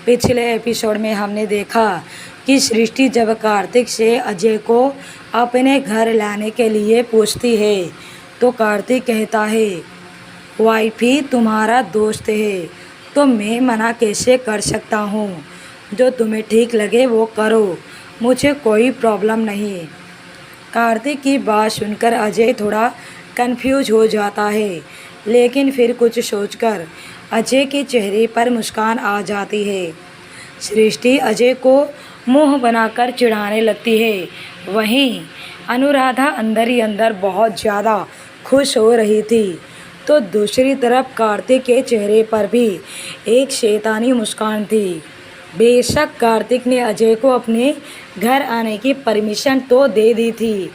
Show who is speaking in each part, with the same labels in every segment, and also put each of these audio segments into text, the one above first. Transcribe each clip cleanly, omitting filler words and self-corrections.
Speaker 1: पिछले एपिसोड में हमने देखा कि सृष्टि जब कार्तिक से अजय को अपने घर लाने के लिए पूछती है तो कार्तिक कहता है, वाइफी तुम्हारा दोस्त है तो मैं मना कैसे कर सकता हूँ। जो तुम्हें ठीक लगे वो करो, मुझे कोई प्रॉब्लम नहीं। कार्तिक की बात सुनकर अजय थोड़ा कंफ्यूज हो जाता है, लेकिन फिर कुछ सोचकर अजय के चेहरे पर मुस्कान आ जाती है। सृष्टि अजय को मुंह बनाकर चिढ़ाने लगती है। वहीं अनुराधा अंदर ही अंदर बहुत ज़्यादा खुश हो रही थी, तो दूसरी तरफ कार्तिक के चेहरे पर भी एक शैतानी मुस्कान थी। बेशक कार्तिक ने अजय को अपने घर आने की परमिशन तो दे दी थी,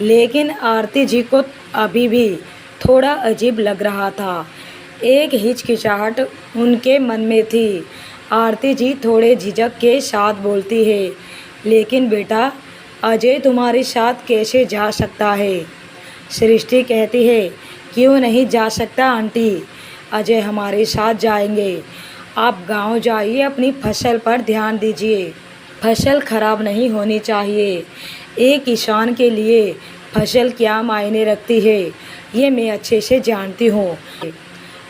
Speaker 1: लेकिन आरती जी को अभी भी थोड़ा अजीब लग रहा था। एक हिचकिचाहट उनके मन में थी। आरती जी थोड़े झिझक के साथ बोलती है, लेकिन बेटा अजय तुम्हारे साथ कैसे जा सकता है। सृष्टि कहती है, क्यों नहीं जा सकता आंटी, अजय हमारे साथ जाएंगे। आप गांव जाइए, अपनी फसल पर ध्यान दीजिए। फसल खराब नहीं होनी चाहिए। एक किसान के लिए फसल क्या मायने रखती है ये मैं अच्छे से जानती हूँ।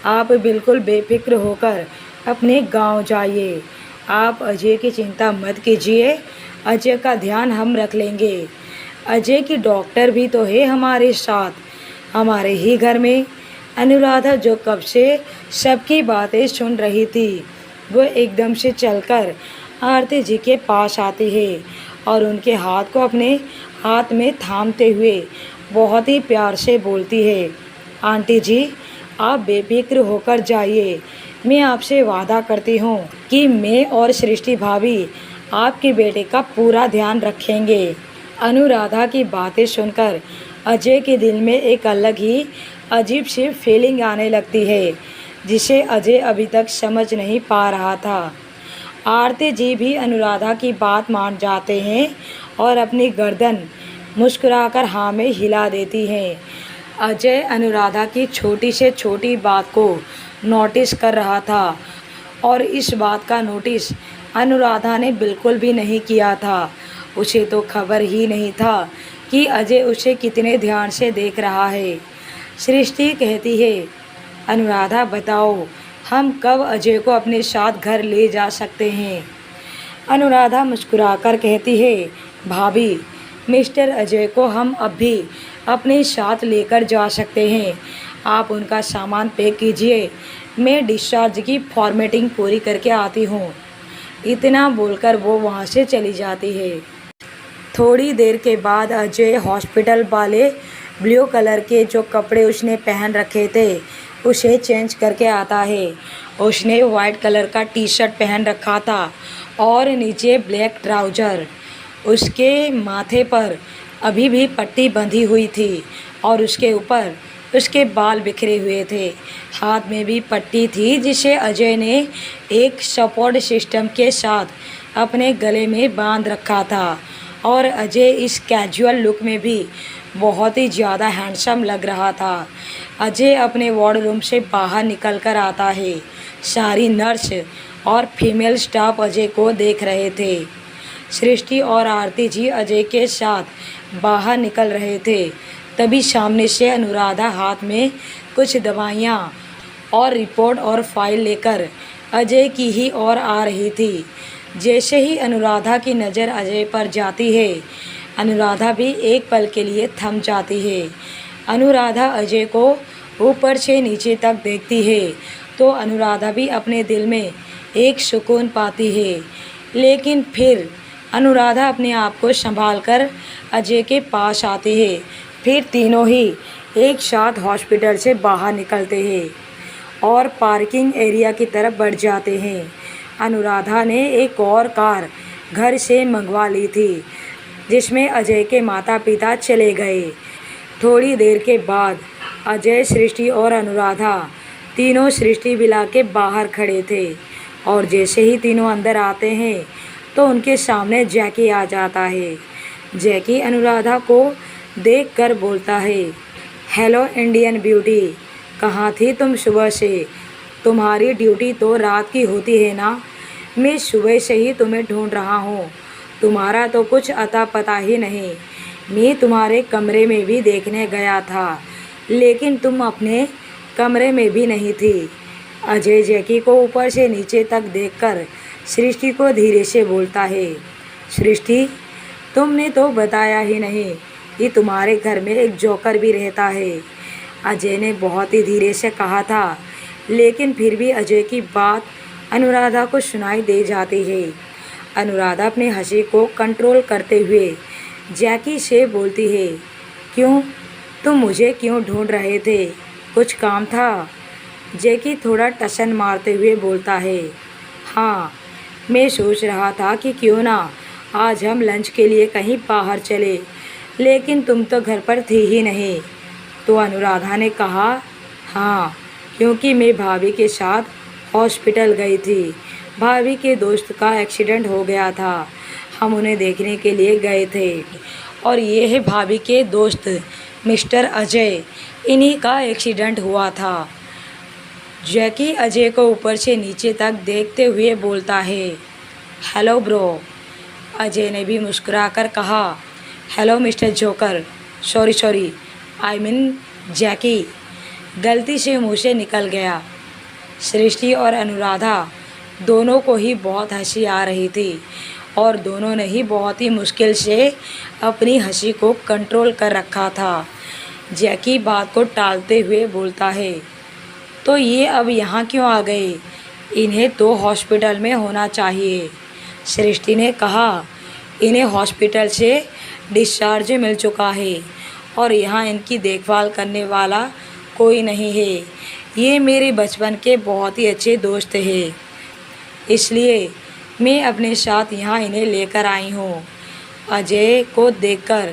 Speaker 1: आप बिल्कुल बेफिक्र होकर अपने गांव जाइए। आप अजय की चिंता मत कीजिए, अजय का ध्यान हम रख लेंगे। अजय की डॉक्टर भी तो है हमारे साथ, हमारे ही घर में। अनुराधा जो कब से सबकी बातें सुन रही थी, वो एकदम से चलकर आरती जी के पास आती है और उनके हाथ को अपने हाथ में थामते हुए बहुत ही प्यार से बोलती है, आंटी जी आप बेफिक्र होकर जाइए। मैं आपसे वादा करती हूँ कि मैं और सृष्टि भाभी आपके बेटे का पूरा ध्यान रखेंगे। अनुराधा की बातें सुनकर अजय के दिल में एक अलग ही अजीब सी फीलिंग आने लगती है, जिसे अजय अभी तक समझ नहीं पा रहा था। आरती जी भी अनुराधा की बात मान जाते हैं और अपनी गर्दन मुस्कुराकर हाँ में हिला देती हैं। अजय अनुराधा की छोटी से छोटी बात को नोटिस कर रहा था और इस बात का नोटिस अनुराधा ने बिल्कुल भी नहीं किया था। उसे तो खबर ही नहीं था कि अजय उसे कितने ध्यान से देख रहा है। सृष्टि कहती है, अनुराधा बताओ हम कब अजय को अपने साथ घर ले जा सकते हैं। अनुराधा मुस्कुराकर कहती है, भाभी मिस्टर अजय को हम अभी अपने साथ लेकर जा सकते हैं। आप उनका सामान पैक कीजिए, मैं डिस्चार्ज की फॉर्मेटिंग पूरी करके आती हूँ। इतना बोलकर वो वहाँ से चली जाती है। थोड़ी देर के बाद अजय हॉस्पिटल वाले ब्लू कलर के जो कपड़े उसने पहन रखे थे उसे चेंज करके आता है। उसने वाइट कलर का टी शर्ट पहन रखा था और नीचे ब्लैक ट्राउज़र। उसके माथे पर अभी भी पट्टी बंधी हुई थी और उसके ऊपर उसके बाल बिखरे हुए थे। हाथ में भी पट्टी थी जिसे अजय ने एक सपोर्ट सिस्टम के साथ अपने गले में बांध रखा था। और अजय इस कैजुअल लुक में भी बहुत ही ज़्यादा हैंडसम लग रहा था। अजय अपने वार्ड रूम से बाहर निकल कर आता है। सारी नर्स और फीमेल स्टाफ अजय को देख रहे थे। सृष्टि और आरती जी अजय के साथ बाहर निकल रहे थे, तभी सामने से अनुराधा हाथ में कुछ दवाइयाँ और रिपोर्ट और फाइल लेकर अजय की ही ओर आ रही थी। जैसे ही अनुराधा की नज़र अजय पर जाती है, अनुराधा भी एक पल के लिए थम जाती है। अनुराधा अजय को ऊपर से नीचे तक देखती है तो अनुराधा भी अपने दिल में एक सुकून पाती है, लेकिन फिर अनुराधा अपने आप को संभाल कर अजय के पास आती है। फिर तीनों ही एक साथ हॉस्पिटल से बाहर निकलते हैं और पार्किंग एरिया की तरफ बढ़ जाते हैं। अनुराधा ने एक और कार घर से मंगवा ली थी जिसमें अजय के माता पिता चले गए। थोड़ी देर के बाद अजय, सृष्टि और अनुराधा तीनों सृष्टि विला के बाहर खड़े थे और जैसे ही तीनों अंदर आते हैं तो उनके सामने जैकी आ जाता है। जैकी अनुराधा को देखकर बोलता है, हेलो इंडियन ब्यूटी, कहाँ थी तुम सुबह से? तुम्हारी ड्यूटी तो रात की होती है ना? मैं सुबह से ही तुम्हें ढूंढ रहा हूँ, तुम्हारा तो कुछ अता पता ही नहीं। मैं तुम्हारे कमरे में भी देखने गया था, लेकिन तुम अपने कमरे में भी नहीं थी। अजय जैकी को ऊपर से नीचे तक देखकर सृष्टि को धीरे से बोलता है, सृष्टि, तुमने तो बताया ही नहीं कि तुम्हारे घर में एक जोकर भी रहता है। अजय ने बहुत ही धीरे से कहा था, लेकिन फिर भी अजय की बात अनुराधा को सुनाई दे जाती है। अनुराधा अपनी हंसी को कंट्रोल करते हुए जैकी से बोलती है, क्यों, तुम मुझे क्यों ढूंढ रहे थे, कुछ काम था? जैकी थोड़ा टसन मारते हुए बोलता है, हाँ, मैं सोच रहा था कि क्यों ना आज हम लंच के लिए कहीं बाहर चले, लेकिन तुम तो घर पर थी ही नहीं। तो अनुराधा ने कहा, हाँ, क्योंकि मैं भाभी के साथ हॉस्पिटल गई थी। भाभी के दोस्त का एक्सीडेंट हो गया था, हम उन्हें देखने के लिए गए थे। और ये है भाभी के दोस्त मिस्टर अजय, इन्हीं का एक्सीडेंट हुआ था। जैकी अजय को ऊपर से नीचे तक देखते हुए बोलता है, हेलो ब्रो। अजय ने भी मुस्कुराकर कहा, hello mister joker, sorry, I mean Jackie, गलती से मुँह से निकल गया। सृष्टि और अनुराधा दोनों को ही बहुत हंसी आ रही थी और दोनों ने ही बहुत ही मुश्किल से अपनी हंसी को कंट्रोल कर रखा था। जैकी बात को टालते हुए बोलता है, तो ये अब यहाँ क्यों आ गए? इन्हें तो हॉस्पिटल में होना चाहिए। सृष्टि ने कहा, इन्हें हॉस्पिटल से डिस्चार्ज मिल चुका है और यहाँ इनकी देखभाल करने वाला कोई नहीं है। ये मेरे बचपन के बहुत ही अच्छे दोस्त हैं, इसलिए मैं अपने साथ यहाँ इन्हें लेकर आई हूँ। अजय को देखकर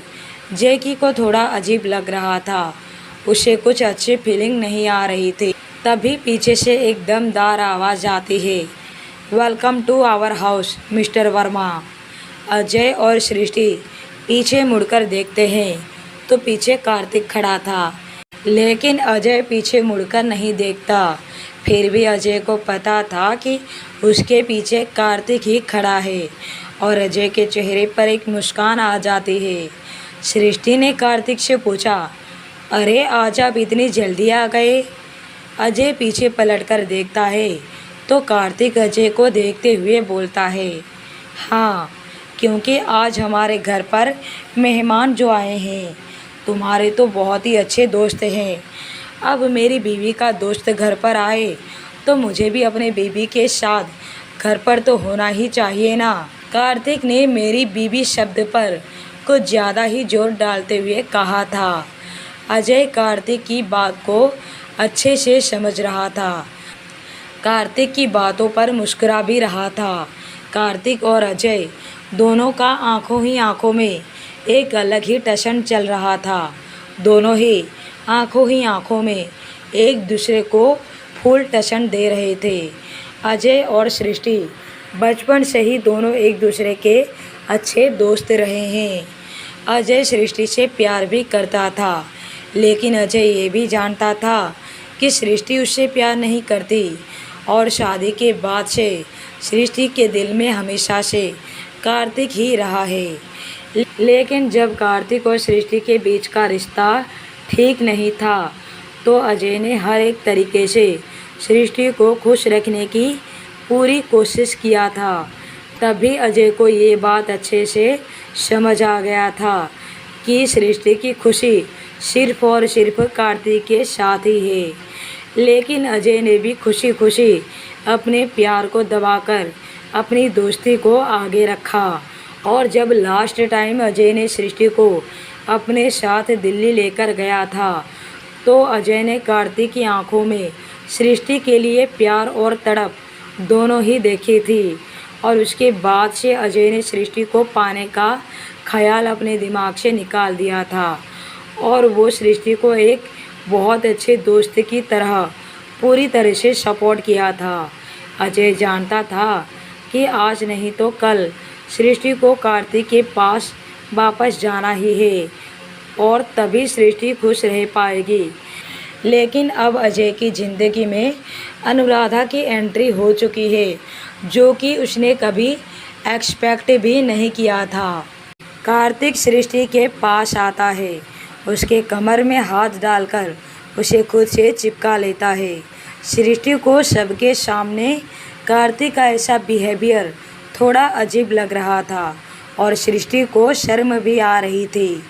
Speaker 1: जैकी को थोड़ा अजीब लग रहा था, उसे कुछ अच्छी फीलिंग नहीं आ रही थी। तभी पीछे से एक दमदार आवाज़ आती है, welcome to our house mister Verma. Ajay और सृष्टि पीछे मुड़कर देखते हैं तो पीछे कार्तिक खड़ा था, लेकिन अजय पीछे मुड़कर नहीं देखता। फिर भी अजय को पता था कि उसके पीछे कार्तिक ही खड़ा है और अजय के चेहरे पर एक मुस्कान आ जाती है। सृष्टि ने कार्तिक से पूछा, अरे आज आप इतनी जल्दी आ गए? अजय पीछे पलटकर देखता है तो कार्तिक अजय को देखते हुए बोलता है, हाँ, क्योंकि आज हमारे घर पर मेहमान जो आए हैं, तुम्हारे तो बहुत ही अच्छे दोस्त हैं। अब मेरी बीवी का दोस्त घर पर आए तो मुझे भी अपने बीवी के साथ घर पर तो होना ही चाहिए ना। कार्तिक ने मेरी बीवी शब्द पर कुछ ज़्यादा ही जोर डालते हुए कहा था। अजय कार्तिक की बात को अच्छे से समझ रहा था, कार्तिक की बातों पर मुस्कुरा भी रहा था। कार्तिक और अजय दोनों का आंखों ही आंखों में एक अलग ही टशन चल रहा था। दोनों ही आंखों ही आंखों में एक दूसरे को फुल टशन दे रहे थे। अजय और सृष्टि बचपन से ही दोनों एक दूसरे के अच्छे दोस्त रहे हैं। अजय सृष्टि से प्यार भी करता था, लेकिन अजय ये भी जानता था कि सृष्टि उससे प्यार नहीं करती और शादी के बाद से सृष्टि के दिल में हमेशा से कार्तिक ही रहा है। लेकिन जब कार्तिक और सृष्टि के बीच का रिश्ता ठीक नहीं था तो अजय ने हर एक तरीके से सृष्टि को खुश रखने की पूरी कोशिश किया था। तभी अजय को ये बात अच्छे से समझ आ गया था कि सृष्टि की खुशी सिर्फ और सिर्फ कार्तिक के साथ ही है। लेकिन अजय ने भी खुशी खुशी अपने प्यार को दबाकर अपनी दोस्ती को आगे रखा। और जब लास्ट टाइम अजय ने सृष्टि को अपने साथ दिल्ली लेकर गया था तो अजय ने कार्तिक की आंखों में सृष्टि के लिए प्यार और तड़प दोनों ही देखी थी। और उसके बाद से अजय ने सृष्टि को पाने का ख्याल अपने दिमाग से निकाल दिया था और वो सृष्टि को एक बहुत अच्छे दोस्त की तरह पूरी तरह से सपोर्ट किया था। अजय जानता था कि आज नहीं तो कल सृष्टि को कार्तिक के पास वापस जाना ही है और तभी सृष्टि खुश रह पाएगी। लेकिन अब अजय की ज़िंदगी में अनुराधा की एंट्री हो चुकी है, जो कि उसने कभी एक्सपेक्ट भी नहीं किया था। कार्तिक सृष्टि के पास आता है, उसके कमर में हाथ डालकर उसे खुद से चिपका लेता है। सृष्टि को सबके सामने कार्तिक का ऐसा बिहेवियर थोड़ा अजीब लग रहा था और सृष्टि को शर्म भी आ रही थी।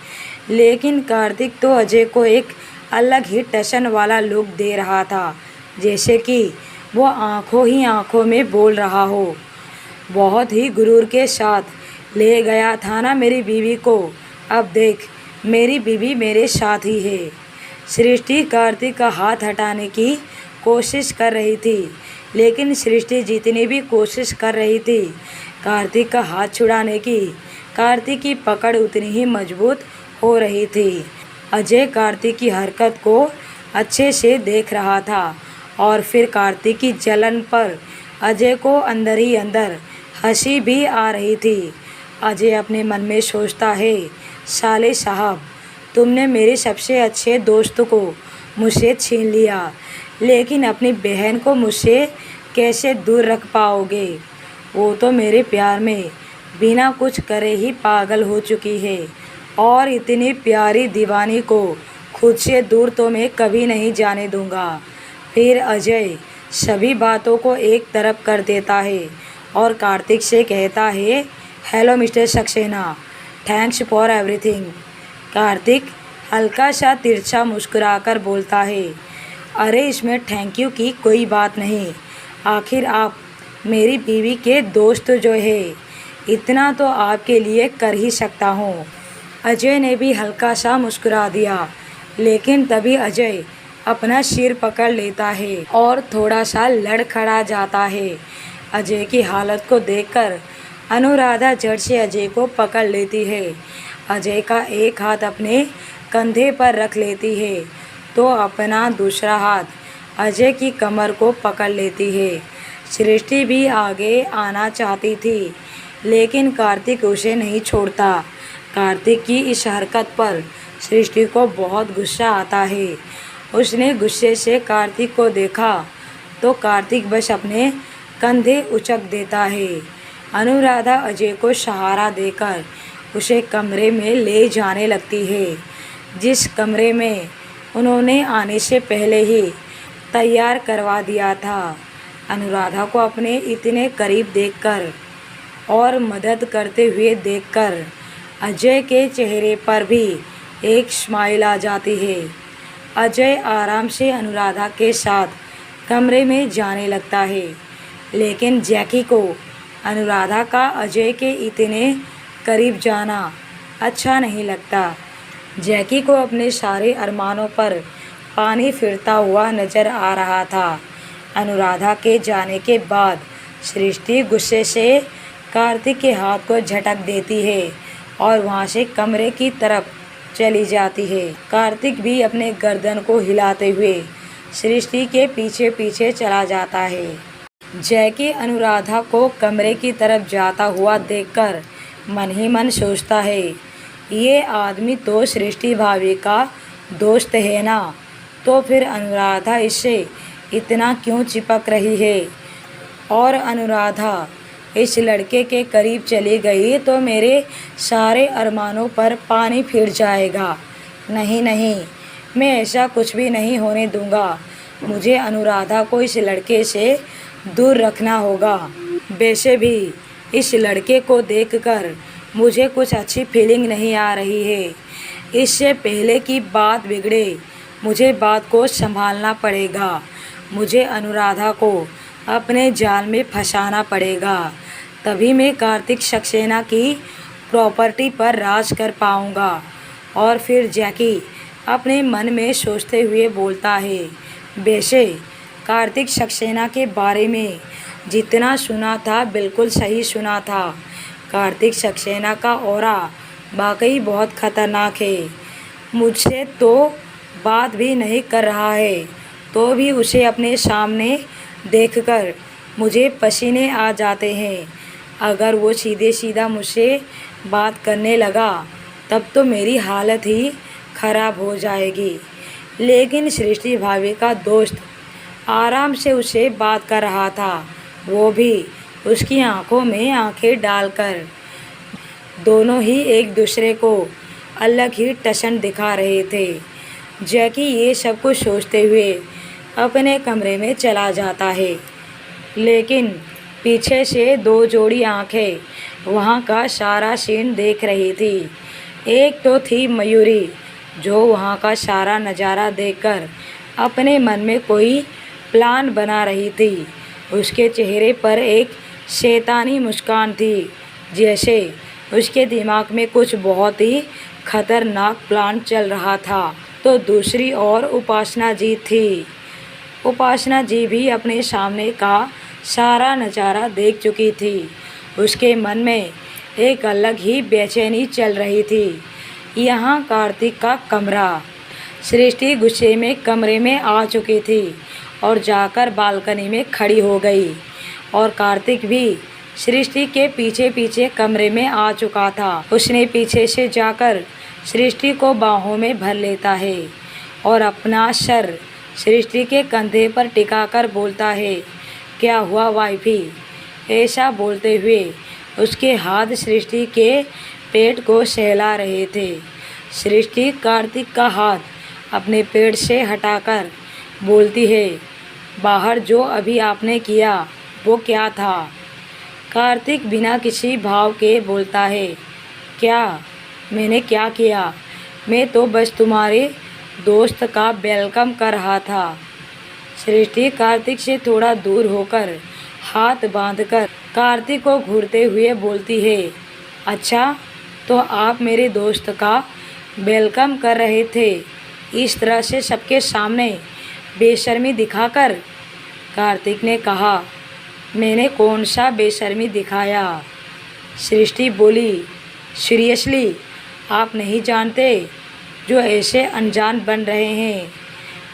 Speaker 1: लेकिन कार्तिक तो अजय को एक अलग ही टशन वाला लुक दे रहा था, जैसे कि वो आंखों ही आंखों में बोल रहा हो। बहुत ही गुरूर के साथ ले गया था ना मेरी बीवी को, अब देख मेरी बीवी मेरे साथ ही है। सृष्टि कार्तिक का हाथ हटाने की कोशिश कर रही थी, लेकिन सृष्टि जितनी भी कोशिश कर रही थी कार्तिक का हाथ छुड़ाने की, कार्तिक की पकड़ उतनी ही मजबूत हो रही थी। अजय कार्तिक की हरकत को अच्छे से देख रहा था और फिर कार्तिक की जलन पर अजय को अंदर ही अंदर हंसी भी आ रही थी। अजय अपने मन में सोचता है, साले साहब तुमने मेरे सबसे अच्छे दोस्त को मुझसे छीन लिया, लेकिन अपनी बहन को मुझसे कैसे दूर रख पाओगे? वो तो मेरे प्यार में बिना कुछ करे ही पागल हो चुकी है और इतनी प्यारी दीवानी को खुद से दूर तो मैं कभी नहीं जाने दूंगा। फिर अजय सभी बातों को एक तरफ कर देता है और कार्तिक से कहता है, hello mister Saxena, thanks for everything. Kartik हल्का सा तिरछा मुस्कुराकर बोलता है, अरे इसमें थैंक यू की कोई बात नहीं, आखिर आप मेरी बीवी के दोस्त जो है, इतना तो आपके लिए कर ही सकता हूँ। अजय ने भी हल्का सा मुस्कुरा दिया, लेकिन तभी अजय अपना सिर पकड़ लेता है और थोड़ा सा लड़खड़ा जाता है। अजय की हालत को देखकर अनुराधा झट से अजय को पकड़ लेती है। अजय का एक हाथ अपने कंधे पर रख लेती है तो अपना दूसरा हाथ अजय की कमर को पकड़ लेती है। सृष्टि भी आगे आना चाहती थी, लेकिन कार्तिक उसे नहीं छोड़ता। कार्तिक की इस हरकत पर सृष्टि को बहुत गुस्सा आता है। उसने गुस्से से कार्तिक को देखा तो कार्तिक बस अपने कंधे उचक देता है। अनुराधा अजय को सहारा देकर उसे कमरे में ले जाने लगती है, जिस कमरे में उन्होंने आने से पहले ही तैयार करवा दिया था। अनुराधा को अपने इतने करीब देखकर और मदद करते हुए देखकर अजय के चेहरे पर भी एक स्माइल आ जाती है। अजय आराम से अनुराधा के साथ कमरे में जाने लगता है, लेकिन जैकी को अनुराधा का अजय के इतने करीब जाना अच्छा नहीं लगता। जैकी को अपने सारे अरमानों पर पानी फिरता हुआ नज़र आ रहा था। अनुराधा के जाने के बाद सृष्टि गुस्से से कार्तिक के हाथ को झटक देती है और वहाँ से कमरे की तरफ चली जाती है। कार्तिक भी अपने गर्दन को हिलाते हुए सृष्टि के पीछे पीछे चला जाता है। जैकी अनुराधा को कमरे की तरफ जाता हुआ देखकर मन ही मन सोचता है, ये आदमी तो सृष्टि भाभी का दोस्त है ना, तो फिर अनुराधा इससे इतना क्यों चिपक रही है? और अनुराधा इस लड़के के करीब चली गई तो मेरे सारे अरमानों पर पानी फिर जाएगा। नहीं नहीं, मैं ऐसा कुछ भी नहीं होने दूंगा। मुझे अनुराधा को इस लड़के से दूर रखना होगा। वैसे भी इस लड़के को देखकर मुझे कुछ अच्छी फीलिंग नहीं आ रही है। इससे पहले कि बात बिगड़े मुझे बात को संभालना पड़ेगा। मुझे अनुराधा को अपने जाल में फंसाना पड़ेगा, तभी मैं कार्तिक सक्सेना की प्रॉपर्टी पर राज कर पाऊंगा। और फिर जैकी अपने मन में सोचते हुए बोलता है, वैसे कार्तिक सक्सेना के बारे में जितना सुना था बिल्कुल सही सुना था। कार्तिक सक्सेना का ऑरा वाकई बहुत ख़तरनाक है। मुझसे तो बात भी नहीं कर रहा है, तो भी उसे अपने सामने देखकर मुझे पसीने आ जाते हैं। अगर वो सीधे सीधा मुझसे बात करने लगा तब तो मेरी हालत ही ख़राब हो जाएगी। लेकिन सृष्टि भाभी का दोस्त आराम से उससे बात कर रहा था, वो भी उसकी आंखों में आंखें डालकर। दोनों ही एक दूसरे को अलग ही टशन दिखा रहे थे। जैकी ये सब कुछ सोचते हुए अपने कमरे में चला जाता है, लेकिन पीछे से दो जोड़ी आंखें वहाँ का सारा सीन देख रही थी। एक तो थी मयूरी, जो वहाँ का सारा नज़ारा देखकर अपने मन में कोई प्लान बना रही थी। उसके चेहरे पर एक शैतानी मुस्कान थी, जैसे उसके दिमाग में कुछ बहुत ही खतरनाक प्लान चल रहा था। तो दूसरी ओर उपासना जी थी। उपासना जी भी अपने सामने का सारा नज़ारा देख चुकी थी। उसके मन में एक अलग ही बेचैनी चल रही थी। यहाँ कार्तिक का कमरा। सृष्टि गुस्से में कमरे में आ चुकी थी और जाकर बालकनी में खड़ी हो गई, और कार्तिक भी सृष्टि के पीछे पीछे कमरे में आ चुका था। उसने पीछे से जाकर सृष्टि को बाहों में भर लेता है और अपना सर सृष्टि के कंधे पर टिकाकर बोलता है, क्या हुआ वाइफी? ऐसा बोलते हुए उसके हाथ सृष्टि के पेट को सहला रहे थे। सृष्टि कार्तिक का हाथ अपने पेट से हटाकर बोलती है, बाहर जो अभी आपने किया वो क्या था? कार्तिक बिना किसी भाव के बोलता है, क्या? मैंने क्या किया? मैं तो बस तुम्हारे दोस्त का वेलकम कर रहा था। सृष्टि कार्तिक से थोड़ा दूर होकर हाथ बांधकर कार्तिक को घूरते हुए बोलती है, अच्छा तो आप मेरे दोस्त का वेलकम कर रहे थे इस तरह से सबके सामने बेशर्मी दिखाकर? कार्तिक ने कहा, मैंने कौन सा बेशर्मी दिखाया? सृष्टि बोली, सीरियसली आप नहीं जानते? जो ऐसे अनजान बन रहे हैं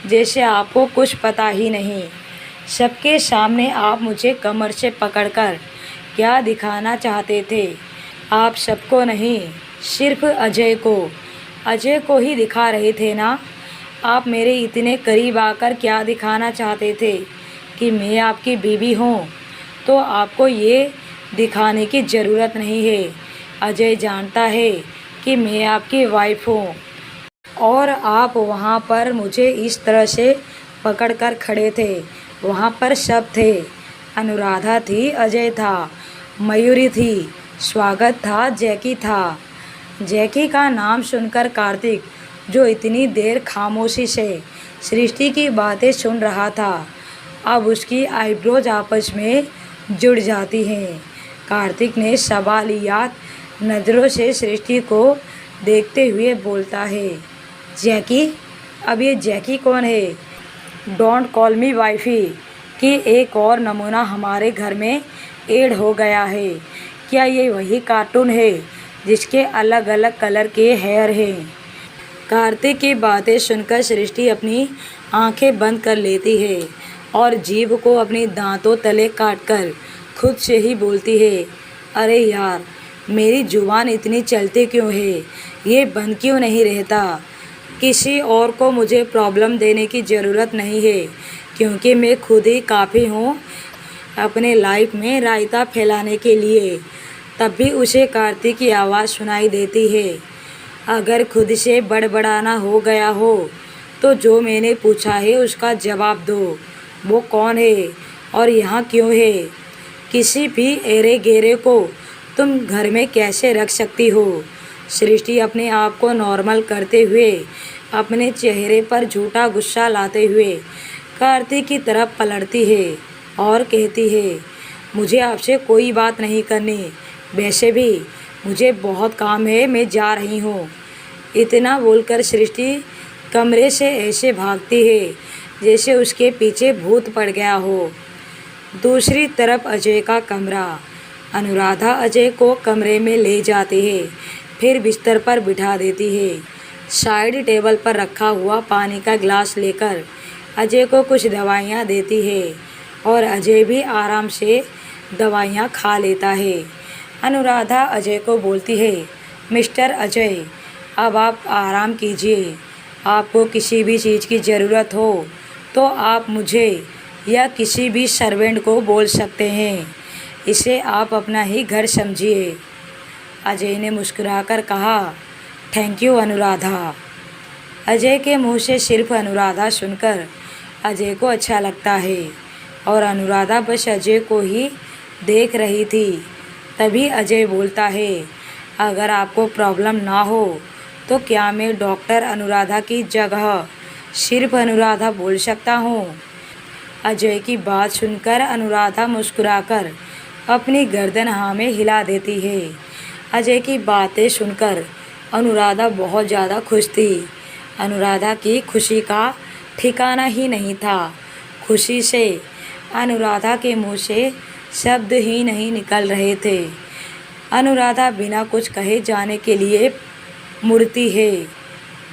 Speaker 1: जैसे आपको कुछ पता ही नहीं। सबके सामने आप मुझे कमर से पकड़कर क्या दिखाना चाहते थे? आप सबको नहीं, सिर्फ अजय को ही दिखा रहे थे ना? आप मेरे इतने करीब आकर क्या दिखाना चाहते थे कि मैं आपकी बीवी हूँ? तो आपको ये दिखाने की ज़रूरत नहीं है। अजय जानता है कि मैं आपकी वाइफ हूँ, और आप वहाँ पर मुझे इस तरह से पकड़कर खड़े थे। वहाँ पर सब थे, अनुराधा थी, अजय था, मयूरी थी, स्वागत था, जैकी था। जैकी का नाम सुनकर कार्तिक, जो इतनी देर खामोशी से सृष्टि की बातें सुन रहा था, अब उसकी आईब्रोज आपस में जुड़ जाती हैं। कार्तिक ने सवालियात नज़रों से सृष्टि को देखते हुए बोलता है, जैकी? अब ये जैकी कौन है? डोंट कॉल मी वाइफी कि एक और नमूना हमारे घर में ऐड हो गया है। क्या ये वही कार्टून है जिसके अलग अलग कलर के हेयर हैं? कार्तिक की बातें सुनकर सृष्टि अपनी आंखें बंद कर लेती है और जीभ को अपनी दांतों तले काटकर खुद से ही बोलती है, अरे यार, मेरी जुबान इतनी चलती क्यों है? ये बंद क्यों नहीं रहता? किसी और को मुझे प्रॉब्लम देने की ज़रूरत नहीं है, क्योंकि मैं खुद ही काफ़ी हूँ अपने लाइफ में रायता फैलाने के लिए। तब भी उसे कार्तिक की आवाज़ सुनाई देती है, अगर खुद से बड़बड़ाना हो गया हो तो जो मैंने पूछा है उसका जवाब दो। वो कौन है और यहाँ क्यों है? किसी भी एरे गेरे को तुम घर में कैसे रख सकती हो? सृष्टि अपने आप को नॉर्मल करते हुए अपने चेहरे पर झूठा गुस्सा लाते हुए कार्तिक की तरफ पलटती है और कहती है, मुझे आपसे कोई बात नहीं करनी, वैसे भी मुझे बहुत काम है, मैं जा रही हूँ। इतना बोलकर सृष्टि कमरे से ऐसे भागती है जैसे उसके पीछे भूत पड़ गया हो। दूसरी तरफ अजय का कमरा। अनुराधा अजय को कमरे में ले जाती है, फिर बिस्तर पर बिठा देती है। साइड टेबल पर रखा हुआ पानी का गिलास लेकर अजय को कुछ दवाइयाँ देती है और अजय भी आराम से दवाइयाँ खा लेता है। अनुराधा अजय को बोलती है, मिस्टर अजय, अब आप आराम कीजिए, आपको किसी भी चीज़ की ज़रूरत हो तो आप मुझे या किसी भी सर्वेंट को बोल सकते हैं। इसे आप अपना ही घर समझिए। अजय ने मुस्कुराकर कहा, थैंक यू अनुराधा। अजय के मुंह से सिर्फ अनुराधा सुनकर अजय को अच्छा लगता है और अनुराधा बस अजय को ही देख रही थी। तभी अजय बोलता है, अगर आपको प्रॉब्लम ना हो तो क्या मैं डॉक्टर अनुराधा की जगह सिर्फ अनुराधा बोल सकता हूँ। अजय की बात सुनकर अनुराधा मुस्कुराकर अपनी गर्दन हाँ में हिला देती है। अजय की बातें सुनकर अनुराधा बहुत ज़्यादा खुश थी। अनुराधा की खुशी का ठिकाना ही नहीं था। खुशी से अनुराधा के मुंह से शब्द ही नहीं निकल रहे थे। अनुराधा बिना कुछ कहे जाने के लिए मुड़ती है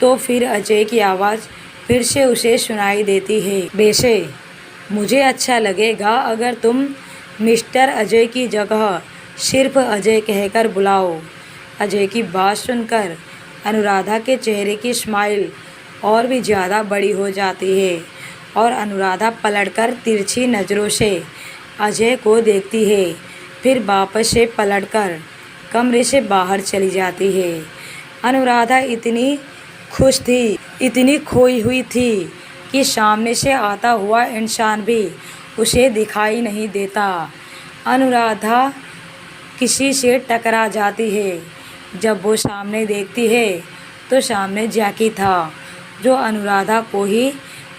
Speaker 1: तो फिर अजय की आवाज़ फिर से उसे सुनाई देती है, वैसे मुझे अच्छा लगेगा अगर तुम मिस्टर अजय की जगह सिर्फ अजय कहकर बुलाओ। अजय की बात सुनकर अनुराधा के चेहरे की स्माइल और भी ज़्यादा बड़ी हो जाती है और अनुराधा पलटकर तिरछी नज़रों से अजय को देखती है, फिर वापस से पलटकर कमरे से बाहर चली जाती है। अनुराधा इतनी खुश थी, इतनी खोई हुई थी कि सामने से आता हुआ इंसान भी उसे दिखाई नहीं देता। अनुराधा किसी से टकरा जाती है। जब वो सामने देखती है तो सामने जैकी था जो अनुराधा को ही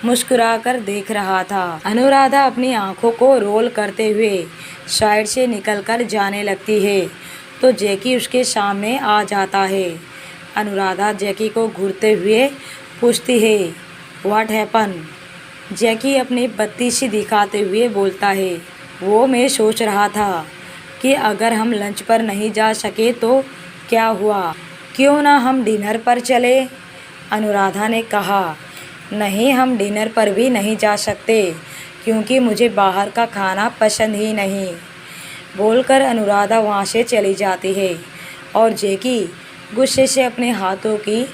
Speaker 1: मुस्कुराकर देख रहा था। अनुराधा अपनी आंखों को रोल करते हुए साइड से निकलकर जाने लगती है तो जैकी उसके सामने आ जाता है। अनुराधा जैकी को घूरते हुए पूछती है, व्हाट हैपन। जैकी अपनी बत्ती सी दिखाते हुए बोलता है, वो मैं सोच रहा था कि अगर हम लंच पर नहीं जा सके तो क्या हुआ, क्यों ना हम डिनर पर चले। अनुराधा ने कहा, नहीं हम डिनर पर भी नहीं जा सकते क्योंकि मुझे बाहर का खाना पसंद ही नहीं। बोलकर अनुराधा वहाँ से चली जाती है और जैकी गुस्से से अपने हाथों की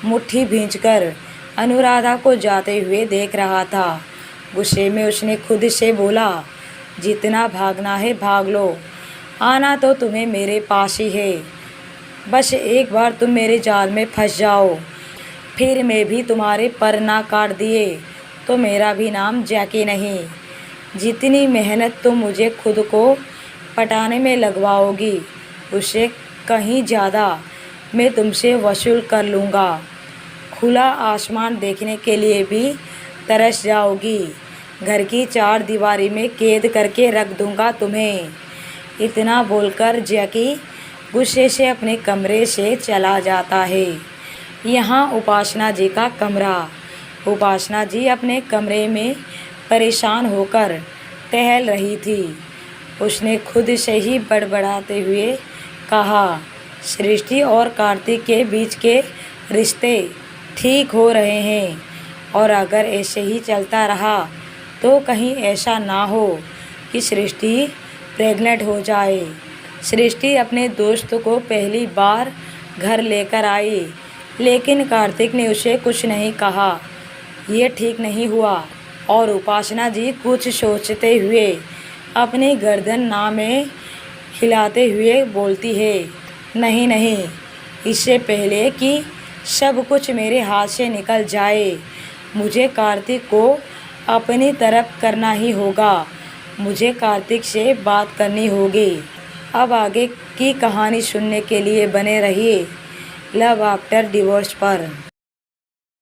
Speaker 1: मुट्ठी भींचकर अनुराधा को जाते हुए देख रहा था। गुस्से में उसने खुद से बोला, जितना भागना है भाग लो, आना तो तुम्हें मेरे पास ही है। बस एक बार तुम मेरे जाल में फंस जाओ, फिर मैं भी तुम्हारे पर ना काट दिए तो मेरा भी नाम जैकी नहीं। जितनी मेहनत तुम मुझे खुद को पटाने में लगवाओगी उससे कहीं ज़्यादा मैं तुमसे वसूल कर लूँगा। खुला आसमान देखने के लिए भी तरस जाओगी। घर की चार दीवारी में कैद करके रख दूँगा तुम्हें। इतना बोलकर जैकी गुस्से से अपने कमरे से चला जाता है। यहाँ उपासना जी का कमरा। उपासना जी अपने कमरे में परेशान होकर टहल रही थी। उसने खुद से ही बड़बड़ाते हुए कहा, सृष्टि और कार्तिक के बीच के रिश्ते ठीक हो रहे हैं और अगर ऐसे ही चलता रहा तो कहीं ऐसा ना हो कि सृष्टि प्रेग्नेंट हो जाए। सृष्टि अपने दोस्त को पहली बार घर लेकर आई लेकिन कार्तिक ने उसे कुछ नहीं कहा। ये ठीक नहीं हुआ और उपासना जी कुछ सोचते हुए अपनी गर्दन ना में हिलाते हुए बोलती है, नहीं नहीं, इससे पहले कि सब कुछ मेरे हाथ से निकल जाए मुझे कार्तिक को अपनी तरफ करना ही होगा। मुझे कार्तिक से बात करनी होगी। अब आगे की कहानी सुनने के लिए बने रहिए लव आफ्टर डिवोर्स पर।